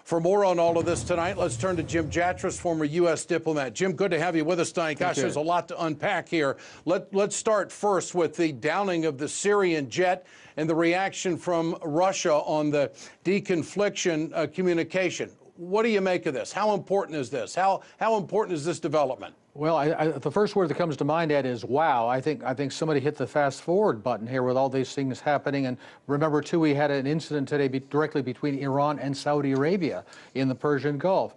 For more on all of this tonight, let's turn to Jim Jatras, former U.S. diplomat. Jim, good to have you with us tonight. Gosh, there's a lot to unpack here. Let's start first with the downing of the Syrian jet and the reaction from Russia on the deconfliction communication. What do you make of this? How important is this? How important is this development? Well, the first word that comes to mind, Ed, is wow. I think somebody hit the fast forward button here with all these things happening. And remember, too, we had an incident today directly between Iran and Saudi Arabia in the Persian Gulf.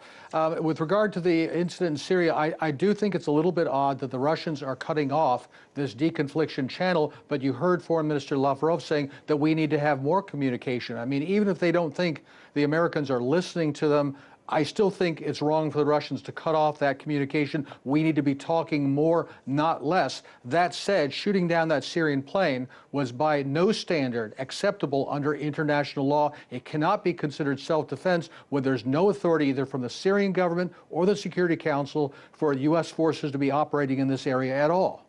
With regard to the incident in Syria, I do think it's a little bit odd that the Russians are cutting off this deconfliction channel, but you heard Foreign Minister Lavrov saying that we need to have more communication. I mean, even if they don't think the Americans are listening to them, I still think it's wrong for the Russians to cut off that communication. We need to be talking more, not less. That said, shooting down that Syrian plane was by no standard acceptable under international law. It cannot be considered self-defense when there's no authority either from the Syrian government or the Security Council for U.S. forces to be operating in this area at all.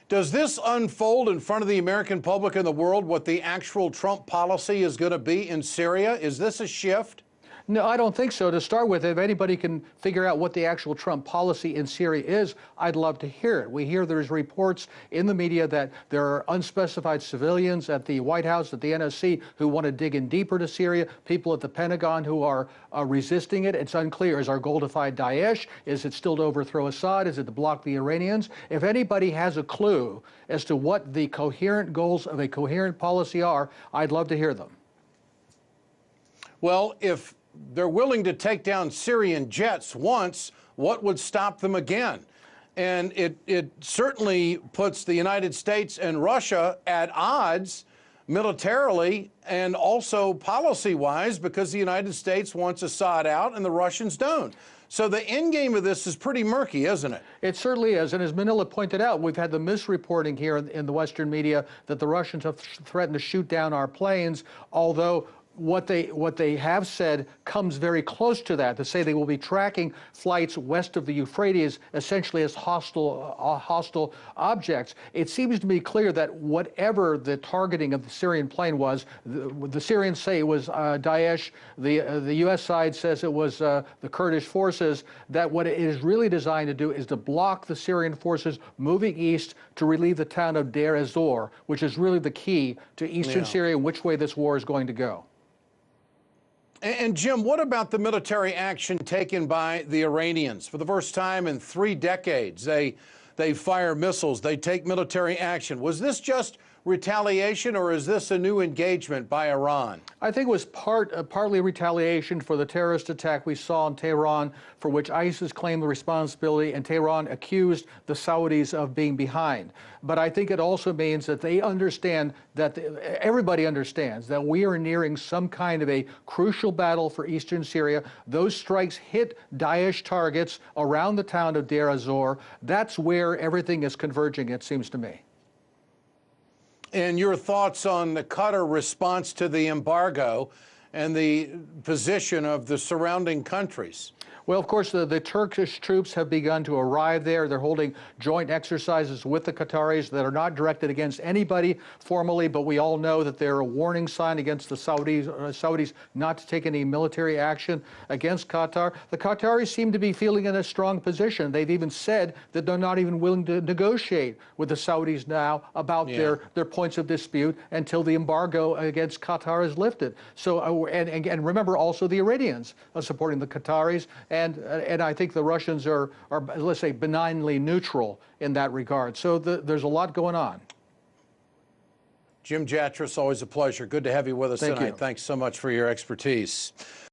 Does this unfold in front of the American public and the world what the actual Trump policy is going to be in Syria? Is this a shift? No, I don't think so. To start with, if anybody can figure out what the actual Trump policy in Syria is, I'd love to hear it. We hear there's reports in the media that there are unspecified civilians at the White House, at the NSC, who want to dig in deeper to Syria, people at the Pentagon who are resisting it. It's unclear. Is our goal to fight Daesh? Is it still to overthrow Assad? Is it to block the Iranians? If anybody has a clue as to what the coherent goals of a coherent policy are, I'd love to hear them. Well, if they're willing to take down Syrian jets once, what would stop them again? And it certainly puts the United States and Russia at odds militarily and also policy-wise, because the United States wants Assad out and the Russians don't. So the end game of this is pretty murky, isn't it? It certainly is. And as Manila pointed out, we've had the misreporting here in the Western media that the Russians have threatened to shoot down our planes, although what they have said comes very close to that, to say they will be tracking flights west of the Euphrates essentially as hostile objects. It seems to be clear that whatever the targeting of the Syrian plane was, the Syrians say it was Daesh, the U.S. side says it was the Kurdish forces, that what it is really designed to do is to block the Syrian forces moving east to relieve the town of Deir ez-Zor, which is really the key to eastern Syria and which way this war is going to go. And Jim, what about the military action taken by the Iranians? For the first time in 3 decades, they fire missiles, they take military action. Was this just retaliation, or is this a new engagement by Iran? I think it was partly retaliation for the terrorist attack we saw in Tehran, for which ISIS claimed the responsibility, and Tehran accused the Saudis of being behind. But I think it also means that they understand, that everybody understands, that we are nearing some kind of a crucial battle for eastern Syria. Those strikes hit Daesh targets around the town of Deir ez-Zor. That's where everything is converging, it seems to me. And your thoughts on the Qatar response to the embargo and the position of the surrounding countries? Well, of course, the Turkish troops have begun to arrive there. They're holding joint exercises with the Qataris that are not directed against anybody formally, but we all know that they're a warning sign against the Saudis not to take any military action against Qatar. The Qataris seem to be feeling in a strong position. They've even said that they're not even willing to negotiate with the Saudis now about their points of dispute until the embargo against Qatar is lifted. So, and remember also the Iranians are supporting the Qataris. And I think the Russians are, let's say, benignly neutral in that regard. So there's a lot going on. Jim Jatras, always a pleasure. Good to have you with us tonight. Thank you. Thanks so much for your expertise.